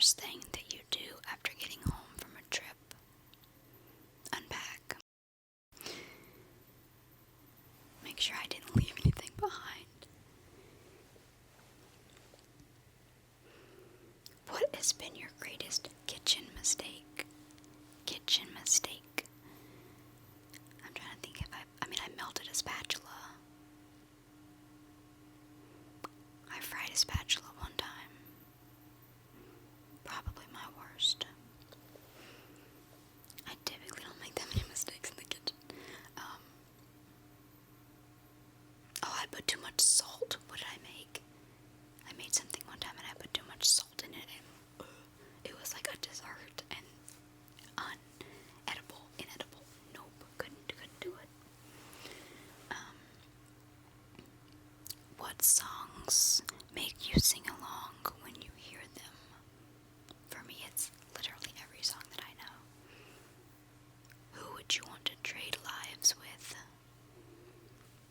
first thing that you do after getting home from a trip? Unpack. Make sure I didn't leave anything behind. What has been your greatest kitchen mistake? Kitchen mistake. I'm trying to think if I melted a spatula. I fried a spatula one time. Probably my worst. I typically don't make that many mistakes in the kitchen. I put too much salt. What did I make? I made something one time and I put too much salt in it, and it was like a dessert and inedible. Nope, couldn't do it. What songs make you sing along when you hear them? For me, it's literally every song that I know. Who would you want to trade lives with?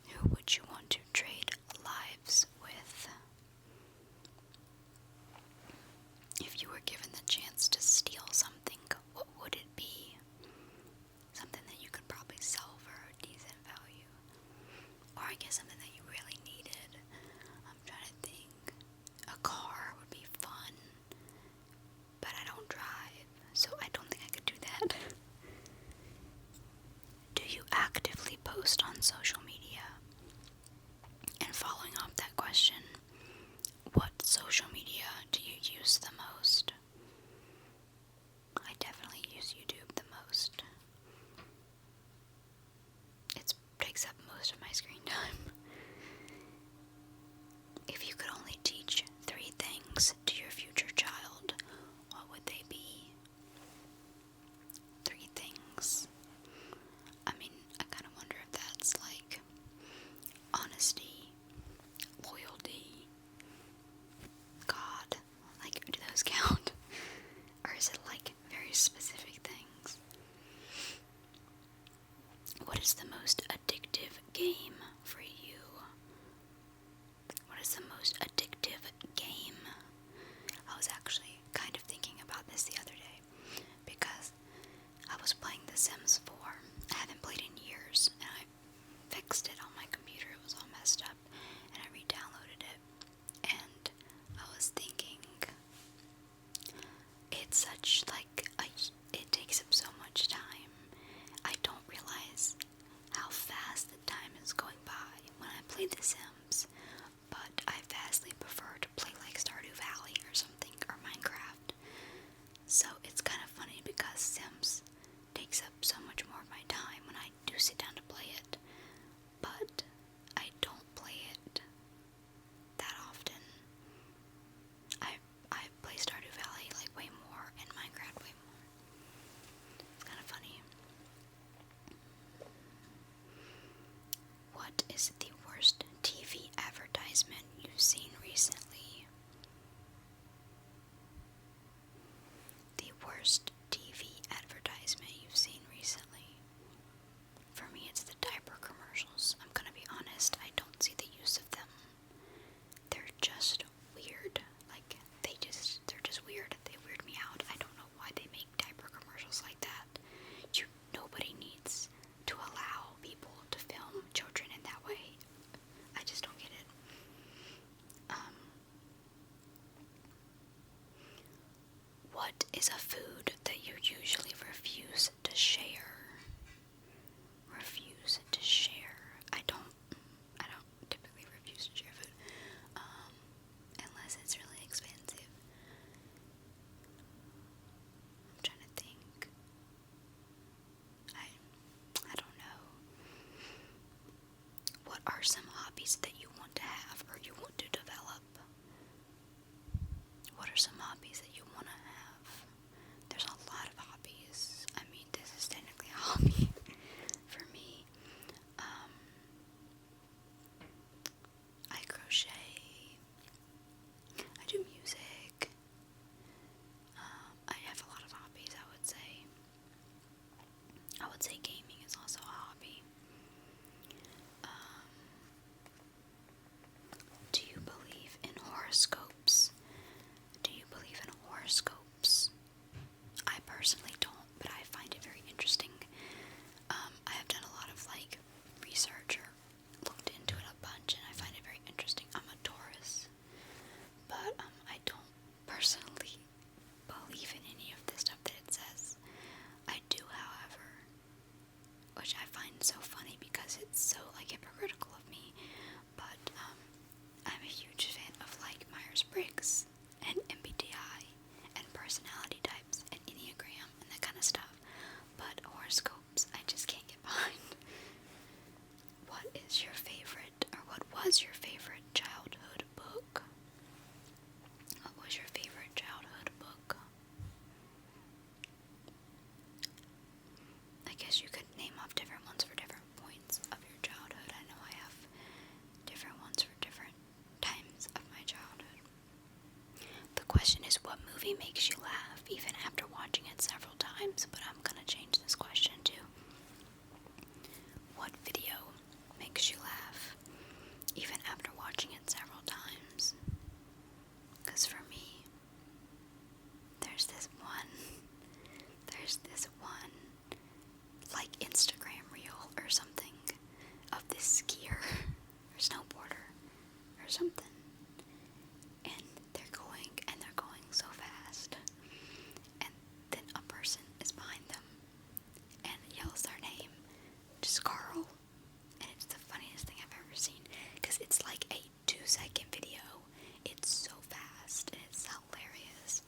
Who would you want to trade lives with? If you were given the chance to steal something, what would it be? Something that you could probably sell for a decent value. Or I guess something that you really needed. I'm trying to think. A car would be fun. But I don't drive, so I don't think I could do that. Do you actively post on social media? And following up that question, what social media do you use the most? I definitely use YouTube the most. It takes up most of my screen time. If you could only teach 3 things to your future child, what would they be? 3 things. I kind of wonder if that's like honesty, loyalty, God. Like, do those count? Or is it like very specific things? What is the most addictive game for you? What is the most addictive game? I was actually kind of thinking about this the other day because I was playing The Sims 4. I haven't played in years, and I fixed it on my computer. It was all messed up, and I re-downloaded it. And I was thinking, it's such it takes up so much time. I don't realize how fast the time is going by when I play The Sims, but I vastly prefer to play like Stardew Valley or something, or Minecraft. So it's kind of funny because Sims takes up so much more of my time when I do sit down to play it, but I don't play it that often. I play Stardew Valley like way more and Minecraft way more. It's kind of funny. What is the worst TV advertisement you've seen recently? The worst TV advertisement you've seen recently? For me, it's the diaper commercials. I'm gonna be honest, I don't see the use of them. They're just weird. Like, they're just weird. They weird me out. I don't know why they make diaper commercials like that. Nobody needs to allow people to film children in that way. I just don't get it. What is a food that makes you laugh even after watching it several times, but I'm gonna change this question to what video makes you laugh even after watching it several times? Because for me, there's this one, like Instagram reel or something of this skier or snowboarder or something, and they're going so fast, and then a person is behind them and yells their name, just Carl, and it's the funniest thing I've ever seen, because it's like a 2-second video. It's so fast and it's hilarious.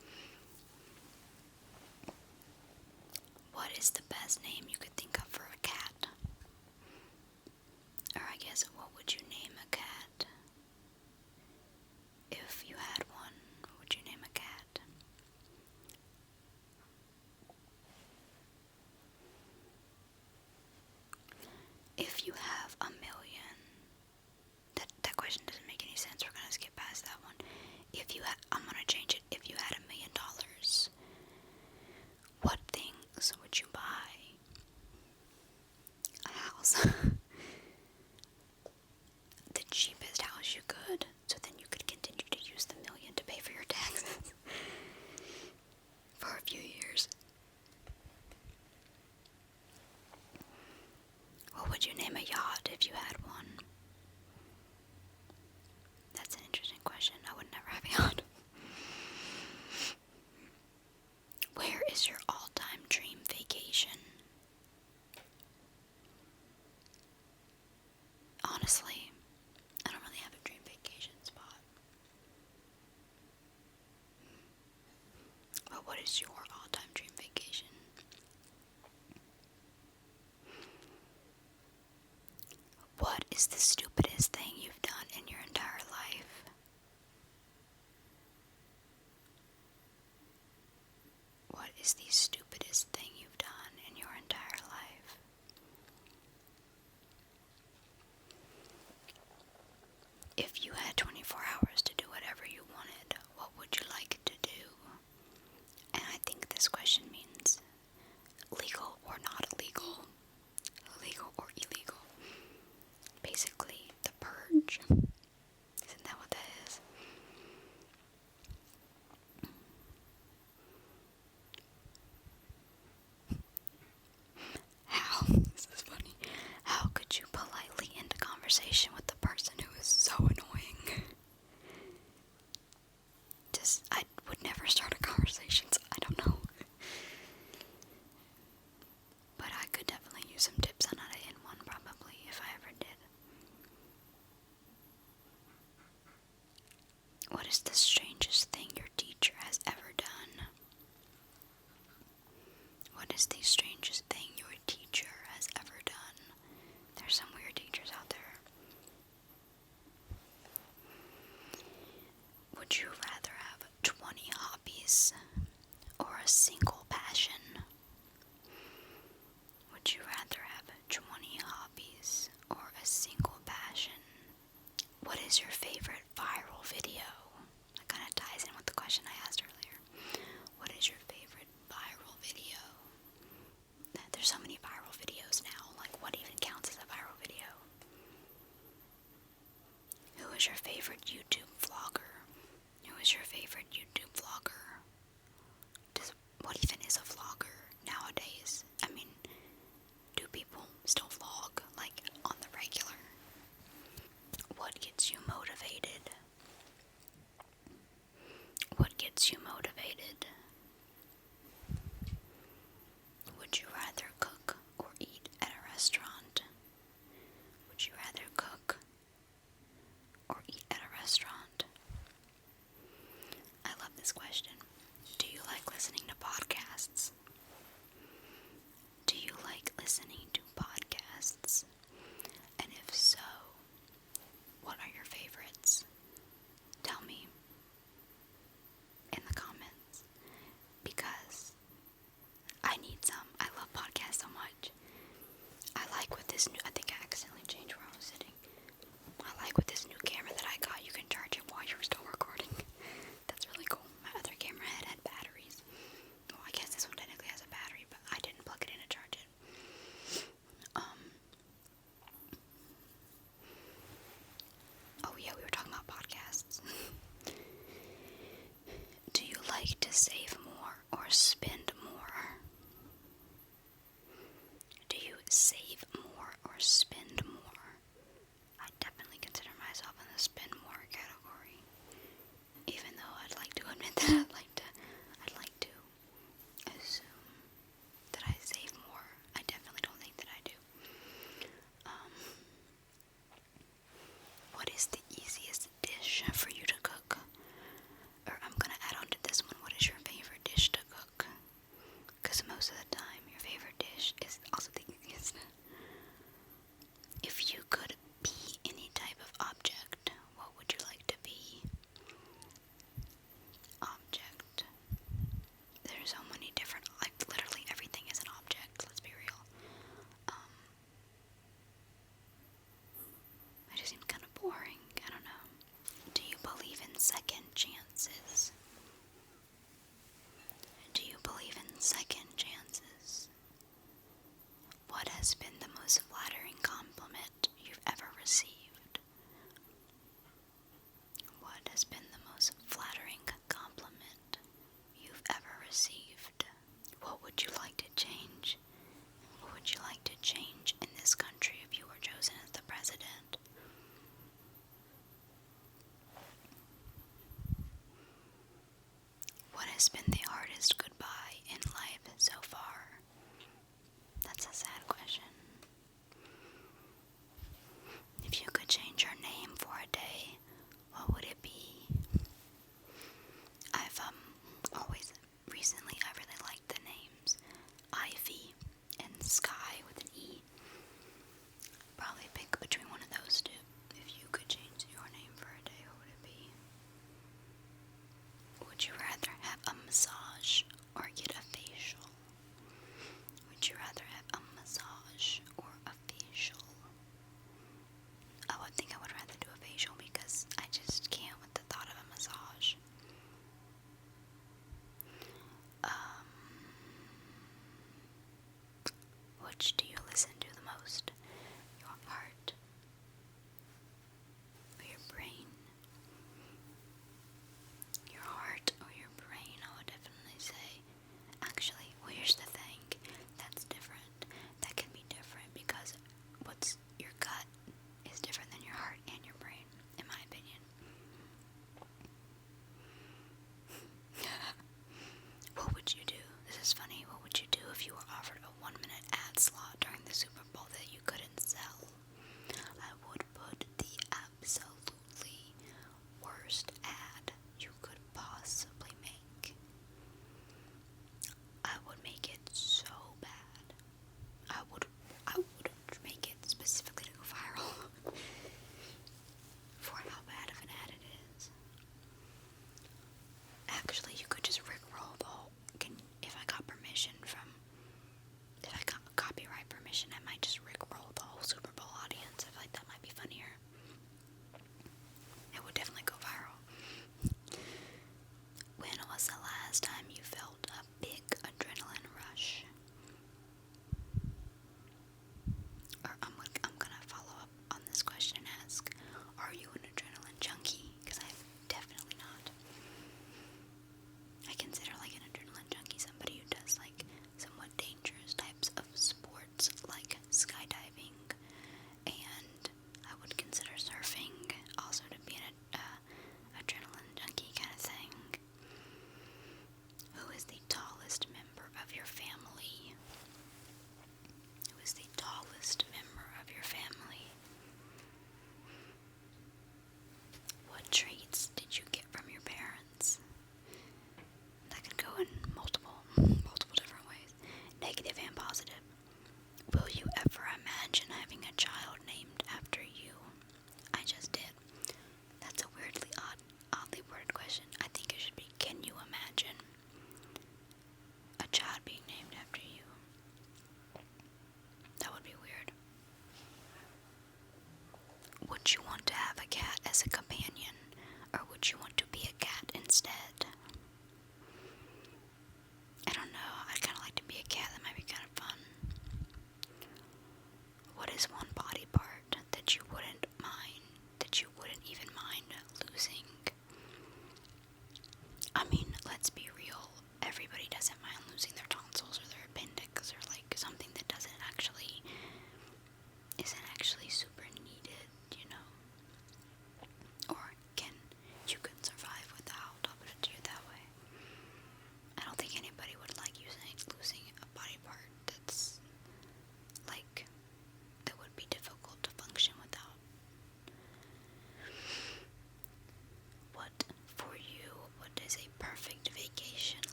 What is the best name you could think of for a cat? Or I guess, what would you name a cat? If you had one, what would you name a cat? If you have $1 million, that question doesn't make any sense. We're gonna skip past that one. I'm gonna change it. If you had $1 million, what things would you buy? A house. The cheapest house you could, so then you could continue to use the $1 million to pay for your taxes for a few years. What would you name a yacht if you had one? That's an interesting question. I would never have a yacht. Where is your all-time dream vacation? Honestly, I don't really have a dream vacation spot. But what is your all-time dream vacation? What is the stupidest thing you've done in your entire life? What is the stupidest thing you've done in your entire life? If you had 24 hours to do whatever you wanted, what would you like to do? And I think this question means legal or not illegal, legal or illegal. Basically, the purge. Isn't that what that is? This is funny. How could you politely end a conversation with the person who is so annoying? I would never start a conversation, so I don't know. But I could definitely use some tips on how to end one, probably, if I ever did. What is the strangest thing your teacher has ever done? What is the strangest thing your teacher has ever done? There's some weird teachers out there. Would you rather have 20 hobbies or a single passion? Would you rather have 20 hobbies or a single passion? What is your favorite viral video? That kind of ties in with the question I asked earlier. What is your favorite viral video? There's so many viral videos now. Like, what even counts as a viral video? Who is your favorite YouTube vlogger? Who is your favorite YouTube vlogger? What even is a vlogger nowadays? I mean, do people still vlog, like, on the regular? What gets you motivated? What gets you motivated? spend more? Do you save more or spend more? I definitely consider myself in the spend more category. Even though I'd like to admit that I'd like to assume that I save more. I definitely don't think that I do. What is the easiest dish for you to cook? Or I'm gonna add on to this one, what is your favorite dish to cook? Because most of the time, your favorite dish is also the easiest. If you could be any type of object, what would you like to be? Object. There's so many different, like literally everything is an object, let's be real. It just seems kind of boring, I don't know. Do you believe in second chances? Do you believe in second chances? What has been the most flattering compliment you've ever received? What has been the most flattering compliment you've ever received? What would you like to change? What would you like to change in this country if you were chosen as the president? What has been the hardest goodbye in life so far? That's a sad question. If you could change your name for a day, what would it be? I've always recently I really liked the names Ivy and Sky with an E. Probably pick between one of those two. If you could change your name for a day, what would it be? Would you rather have a massage or get a facial? Would you rather have a massage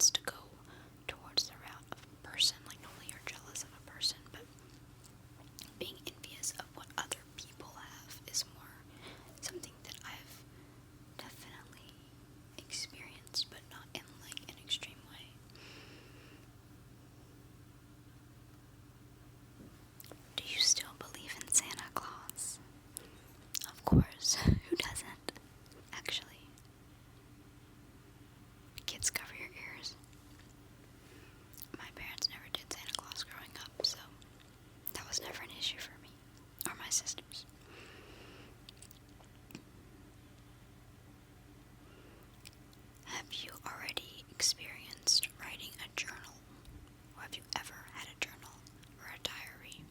tends to go towards the route of a person. Like, normally you're jealous of a person, but being envious of what other people have is more something that I've definitely experienced, but not in like an extreme way. Do you still believe in Santa Claus? Of course, who doesn't? Actually, kids, cover your ears. My parents never did Santa Claus growing up, so that was never an issue for me or my sisters. Have you already experienced writing a journal? Or have you ever had a journal or a diary?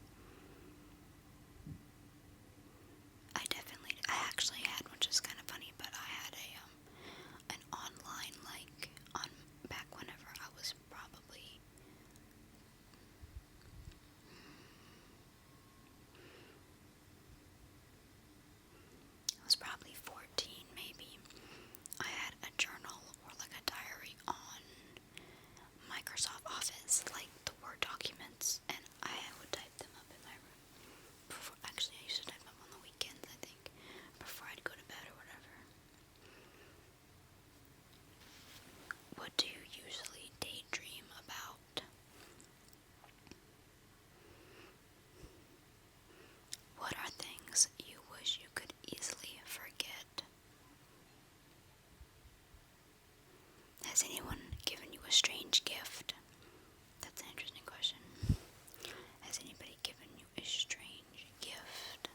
I actually had, which is kind of funny, but I had an online, like, back whenever I was probably, I was probably 14 maybe. I had a journal or like a diary on Microsoft Office, like the Word documents, and I would type them up in my room. Actually, I used to type them on the weekends, I think, before I'd go to bed or whatever. What do you usually daydream about? What are things you wish you could easily forget? Has anyone given you a strange gift? That's an interesting question. Has anybody given you a strange gift?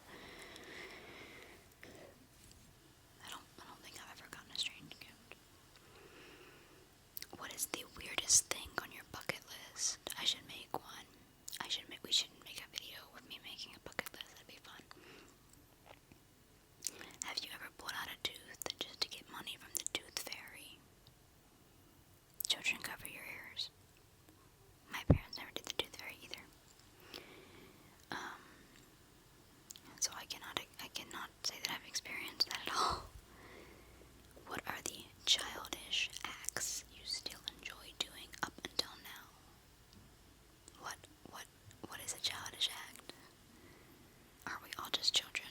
I don't think I've ever gotten a strange gift. What is the weirdest thing on your bucket list? I should make one. We should make a video with me making a bucket list. That'd be fun. Have you ever pulled out a tooth just to get money from the tooth fairy? Children, cover your ears. My parents never did the tooth fairy either. So I cannot say that I've experienced that at all. What are the childish acts you still enjoy doing up until now? What is a childish act? Are we all just children?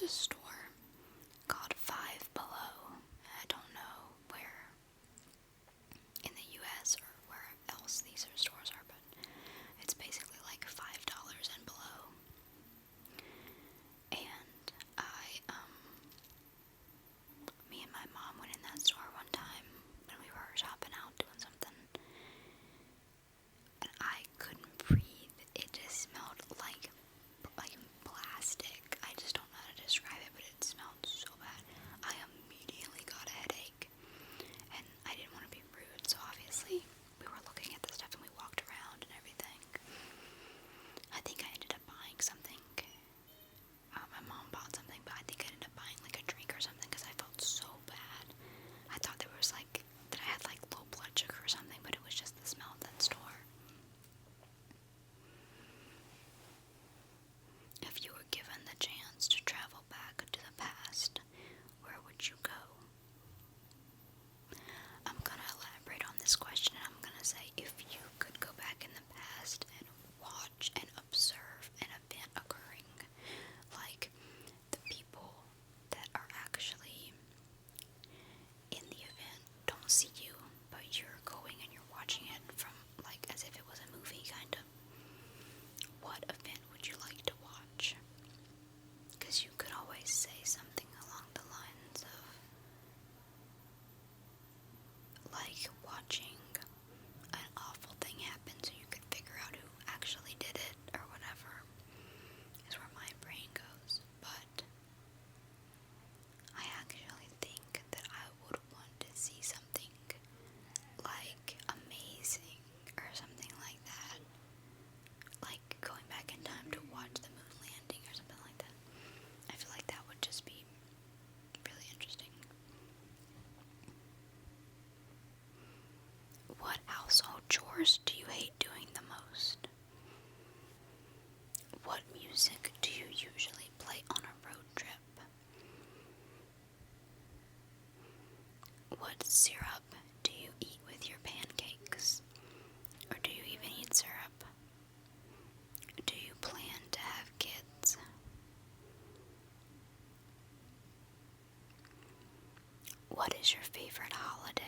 there's a store called Five Below. I don't know where in the US or where else these stores are, but it's basically like $5 and below. And me and my mom went in that store one time when we were shopping out doing something, and I couldn't breathe. It just smelled like plastic. I just don't know how to describe it, but it smelled so bad. I immediately got a headache, and I didn't want to be rude, so obviously we were looking at the stuff and we walked around and everything. I think I ended up buying something. My mom bought something, but I think I ended up buying like a drink or something because I felt so bad. I thought there was like, that I had like low blood sugar or something, but it was just the smell of that store. If you were given the chance to travel back to the past, where would you go? I'm gonna elaborate on this question, and I'm gonna say, if you could go back in the past and watch and observe an event occurring, like the people that are actually in the event don't see you, but you're going and you're watching it from, like, as if it was a movie, kind of. What event would you like to watch? Because you could always say something along the lines of, like, watching an awful thing happen so you could figure out who actually did it, or whatever, is where my brain goes. But I actually think that I would want to see something, like, amazing, or something like that. Like, going back in time to watch the moon landing, or something like that. I feel like that would just be really interesting. What household chores do you hate doing the most? What music do you usually play on a road trip? What syrup do you eat with your pancakes? Or do you even eat syrup? Do you plan to have kids? What is your favorite holiday?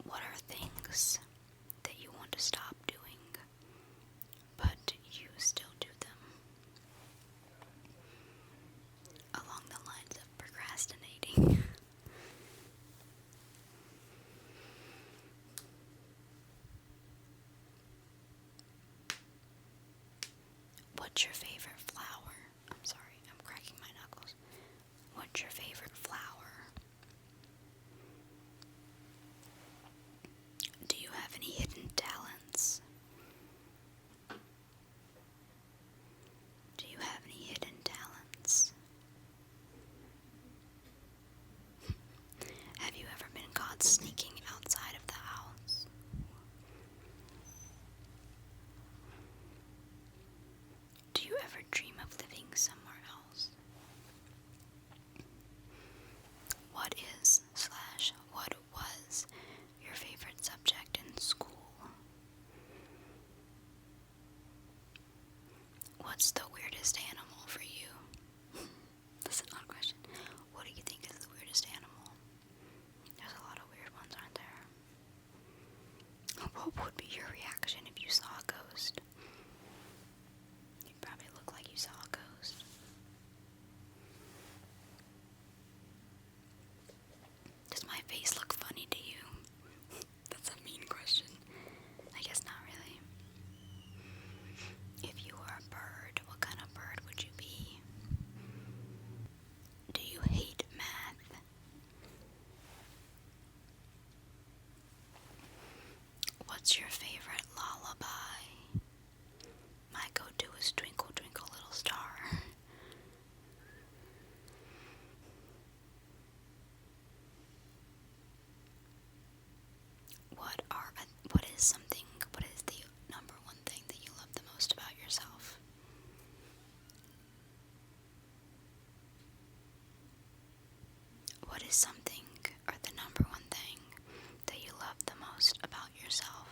What are things that you want to stop doing, but you still do them? Along the lines of procrastinating. What's your favorite flower? I'm sorry, I'm cracking my knuckles. What's your favorite flower? Do you have any hidden talents? Do you have any hidden talents? Have you ever been caught sneaking outside of the house? Do you ever dream of living somewhere else? What is / what was your favorite subject in school? What's the weirdest animal for you? That's an odd question. What do you think is the weirdest animal? There's a lot of weird ones, aren't there? What would be your reaction if you saw a ghost? You'd probably look like you saw a ghost. Does my face look funny to you? That's a mean question. I guess not really. If you were a bird, what kind of bird would you be? Do you hate math? What's your favorite lullaby? My go-to is Twinkle Twinkle Little Star. What is the number one thing that you love the most about yourself? What is something, or the number one thing, that you love the most about yourself?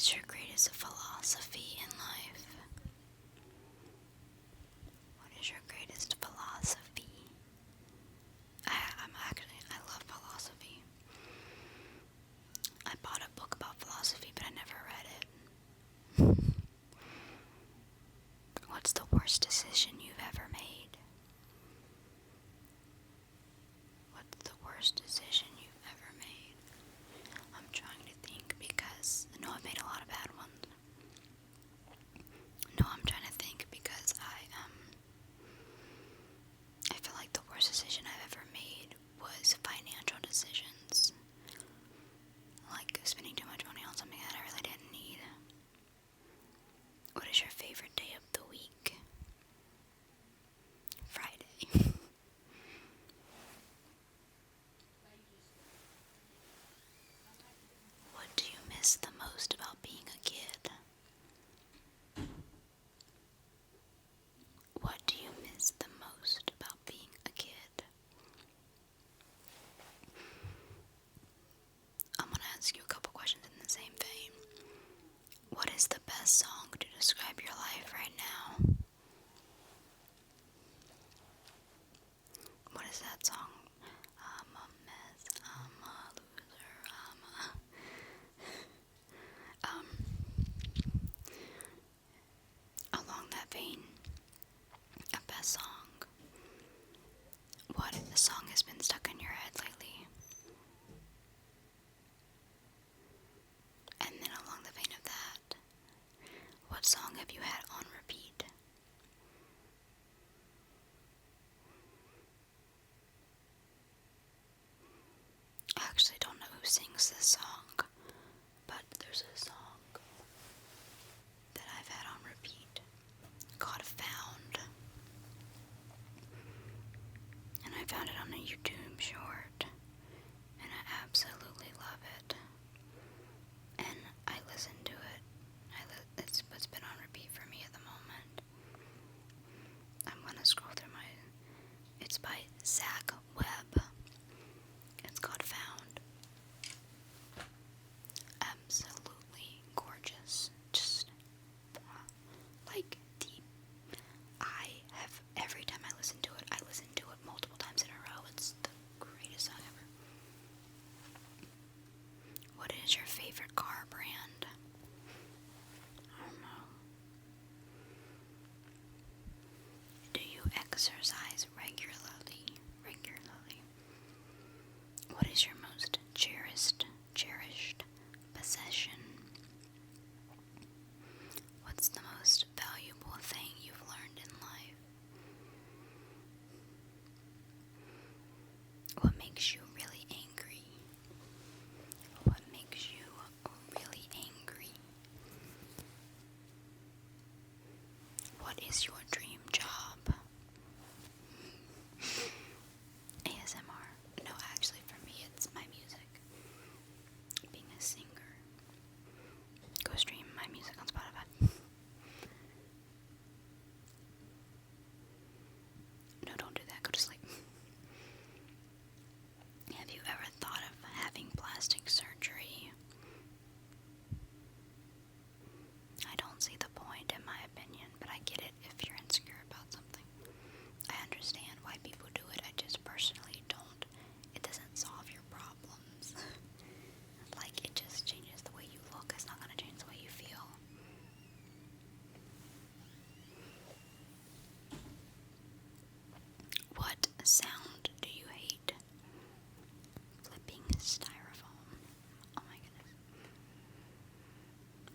is your greatest philosophy in life? What is your greatest philosophy? I love philosophy. I bought a book about philosophy, but I never read it. What's the worst decision you've ever made? What's the worst decision you've ever made? I'm trying to think because I know I've made a lot of bad ones. No, I'm trying to think because I feel like the worst decision I've ever made was financial decisions. Like spending too much money on something that I really didn't need. What is your favorite day of the week? Friday. What do you miss the most about being a kid? What do you miss the most about being a kid? I'm gonna ask you a couple questions in the same vein. What is the best song to describe your life right now? What is that song? I'm a mess, I'm a loser, along that vein, a best song. What song has been stuck in your head lately? And then along the vein of that, what song have you had on repeat? I actually don't know who sings this song, but there's a song that I've had on repeat called Found. And I found it on a YouTube short, and I absolutely love it. And I listen to it. It's what's been on repeat for me at the moment. I'm gonna scroll through it's by Zach Webb. It's called Found. Absolutely gorgeous. Just, like, every time I listen to it multiple times in a row. It's the greatest song ever. What is your favorite car brand? I don't know. Do you exercise regularly? What is your most cherished possession? What's the most valuable thing you've learned in life? What makes you really angry? What makes you really angry? What is your dream job? ASMR. No, actually for me it's my music. Being a singer. Go stream my music on Spotify. No, don't do that. Go to sleep. Have you ever thought of having plastic surgery? I don't see the point in my opinion, but I get it if you're insecure about something. I understand why people do it. I just personally don't. It doesn't solve your problems. Like, it just changes the way you look. It's not gonna change the way you feel. What sound do you hate? Flipping styrofoam. Oh my goodness.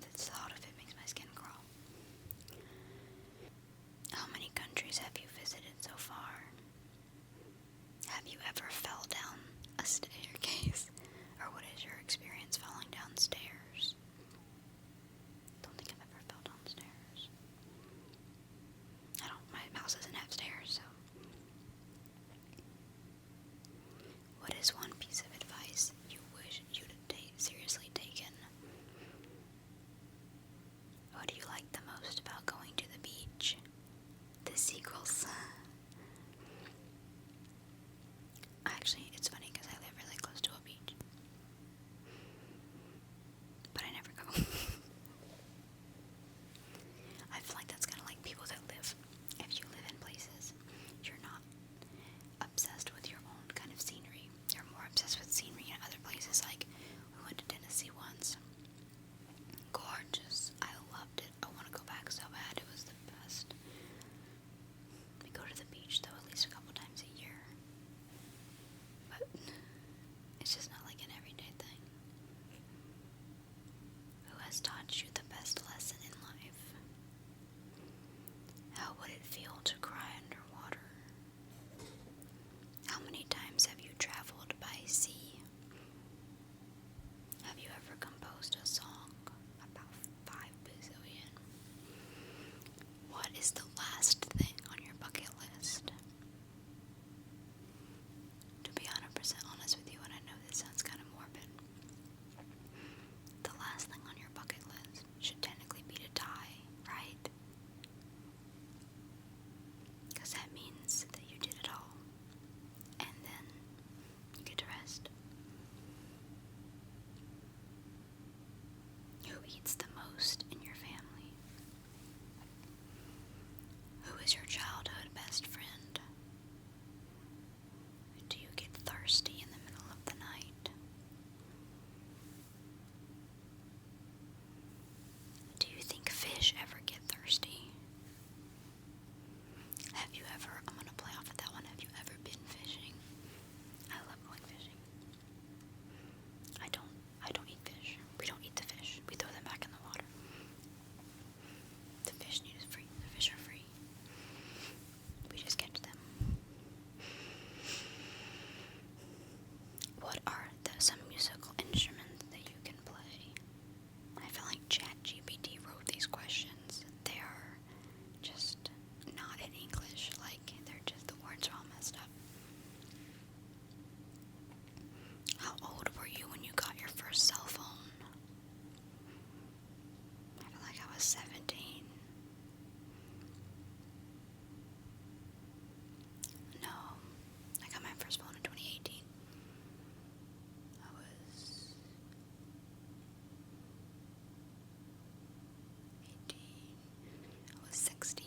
The thought of it makes my skin crawl. has taught you the best lesson in life? How would it feel to cry underwater? How many times have you traveled by sea? Have you ever composed a song? About 5 bazillion. What is the last thing on your bucket list? To be 100% honest with you, and I know this sounds kind of morbid, the last thing on your bucket list should technically be to die, right? Because that means that you did it all, and then you get to rest. Who eats the most in your family? Who is your childhood best friend? Do you get thirsty in the middle of the night? Do you think fish ever get thirsty? Have you ever, I'm going to play off of that one, have you ever been fishing? I love going fishing. I don't eat fish. We don't eat the fish. We throw them back in the water. The fish need is free. The fish are free. We just catch them. What are some musical instruments that you can play? I feel like ChatGPT wrote these questions. They are just not in English. Like, they're just, the words are all messed up. How old were you when you got your first cell phone? I feel like I was 17. No, I got my first phone in 2018. I was 18. I was 16.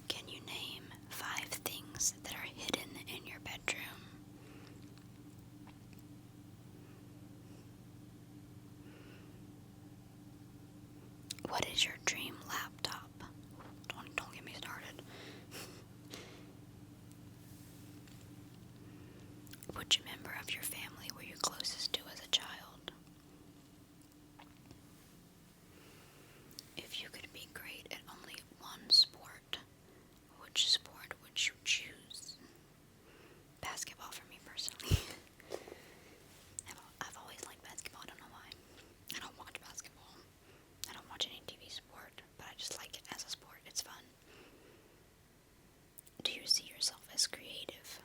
Can you name 5 things that are hidden in your bedroom? What is your dream laptop? Don't get me started. Which member of your family were you closest to as a child? If you could be great at only one sport, which sport would you choose? Basketball for me personally. I've always liked basketball, I don't know why. I don't watch basketball. I don't watch any TV sport, but I just like it as a sport. It's fun. Do you see yourself as creative?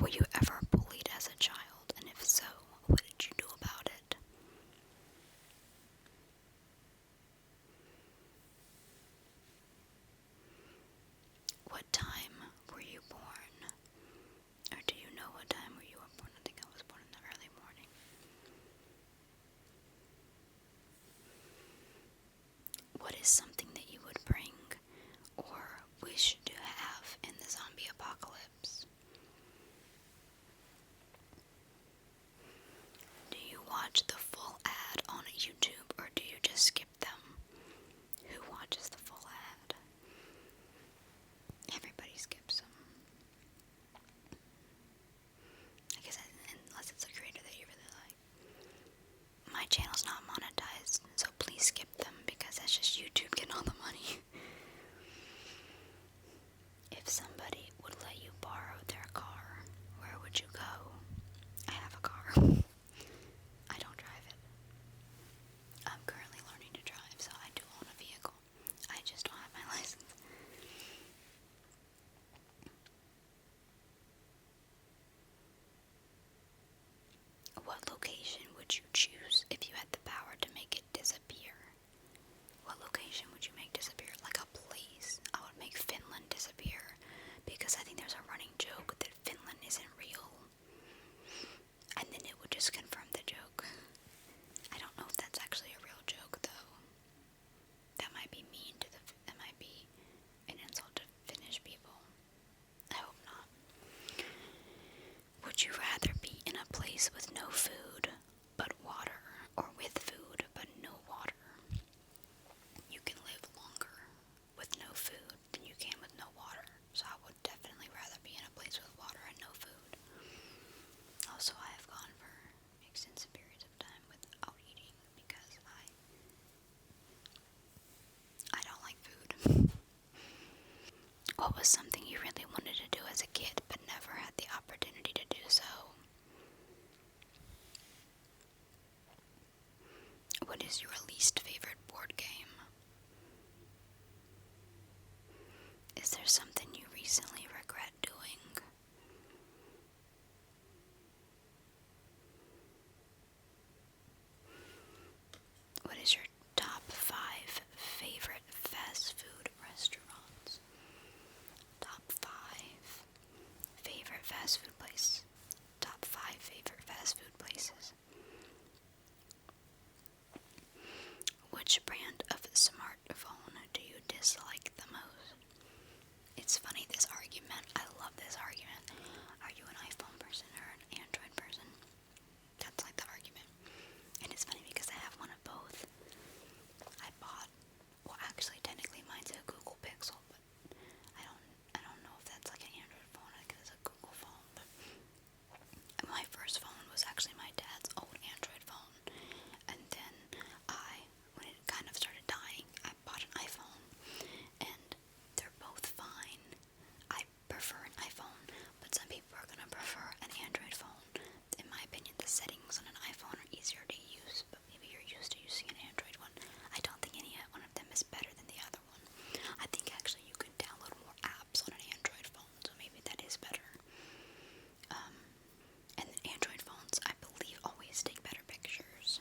Were you ever bullied as a child? And if so, what did you do about it? What time were you born? Or do you know what time were you were born? I think I was born in the early morning. What is something that you would bring or wish to have in the zombie apocalypse? Do you watch the full ad on YouTube or do you just skip them? Who watches the full ad? Everybody skips them. I guess unless it's a creator that you really like. My channel's not monetized, so please skip them because that's just YouTube getting all the money. If somebody would let you borrow their car, where would you go? I have a car. I don't drive it. I'm currently learning to drive, so I do own a vehicle. I just don't have my license. What location would you choose if you had the power to make it disappear? What location would you make disappear? Like a place. I would make Finland disappear because I think there's a running joke that Finland isn't real. And then it would just confirm the joke. I don't know if that's actually a real joke though. That might be mean to that might be an insult to Finnish people. I hope not. Would you rather be in a place with no food but water Which brand of smartphone do you dislike the most? It's funny, this argument. I love this argument. Are you an iPhone person or an Android person? That's like the argument. And it's funny because I have one of both. I bought, well, actually, technically mine's a Google Pixel, but I don't know if that's like an Android phone. I think it's a Google phone. But my first phone was actually my dad's old Android phone, and then when it kind of started dying, I bought an iPhone, and they're both fine. I prefer an iPhone, but some people are gonna prefer an Android phone. In my opinion, the settings on an iPhone are easier to use, but maybe you're used to using an Android one. I don't think any one of them is better than the other one. I think actually you can download more apps on an Android phone, so maybe that is better. And the Android phones, I believe, always take better pictures.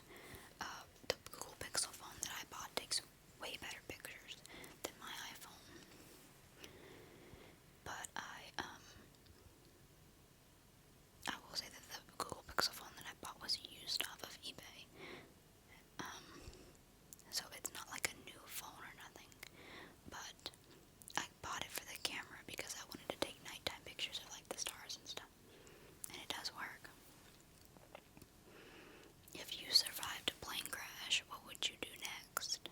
The Google Pixel phone that I bought takes way better pictures than my iPhone. But I will say that the Google Pixel phone that I bought was used off of eBay. So it's not like a new phone or nothing. But I bought it for the camera because I wanted to take nighttime pictures of like the stars and stuff. And it does work. If you survived a plane crash, what would you do next?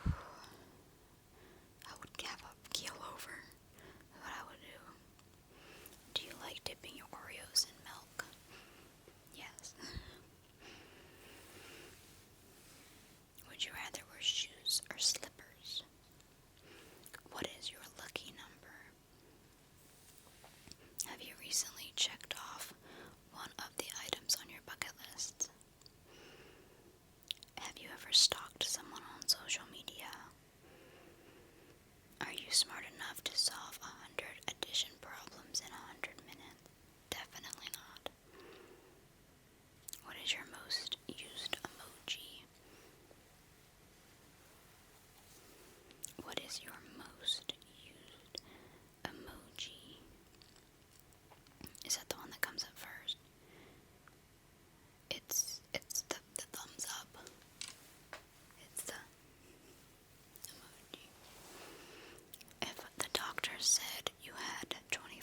I would have a keel over. That's what I would do. Do you like dipping your Oreos in milk? Yes. Would you rather wear shoes or slippers? What is your lucky number? Have you recently checked off one of the items on your bucket list? Have you ever stalked someone on social media? Are you smart enough to solve 100 addition problems in 100 minutes? Definitely not. What is your most used emoji? What is your most used emoji? Is that the one that comes up first? It's the thumbs up. It's the emoji. If the doctor said you had 24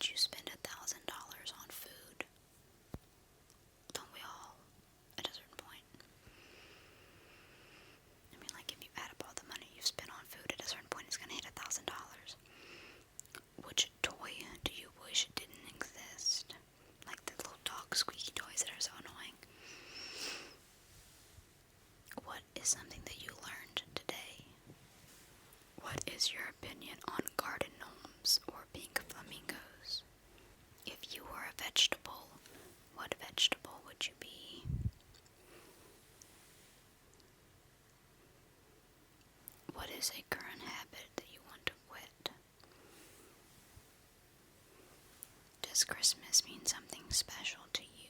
would you spend $1,000 on food? Don't we all? At a certain point. I mean, like, if you add up all the money you've spent on food, at a certain point it's gonna hit $1,000. Which toy do you wish didn't exist? Like the little dog squeaky toys that are so annoying. What is something that you learned today? What is your opinion on garden gnomes or pink flamingos? If you were a vegetable, what vegetable would you be? What is a current habit that you want to quit? Does Christmas mean something special to you?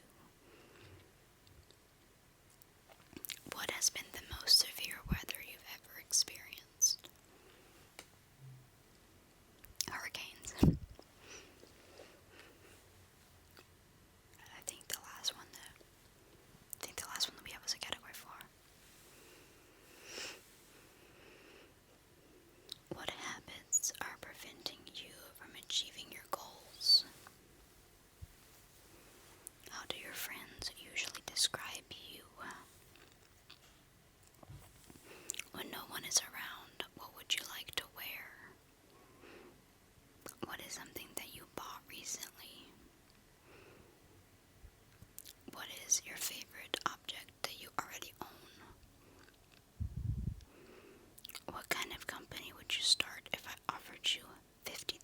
What has been the most severe weather you've ever experienced? Hurricanes. I think the last one that we have was a category 4. What habits are preventing you from achieving your goals? How do your friends usually describe you? When no one is around, what would you like to wear? What is something that you bought recently? What is your favorite object that you already own? What kind of company would you start if I offered you $50,000?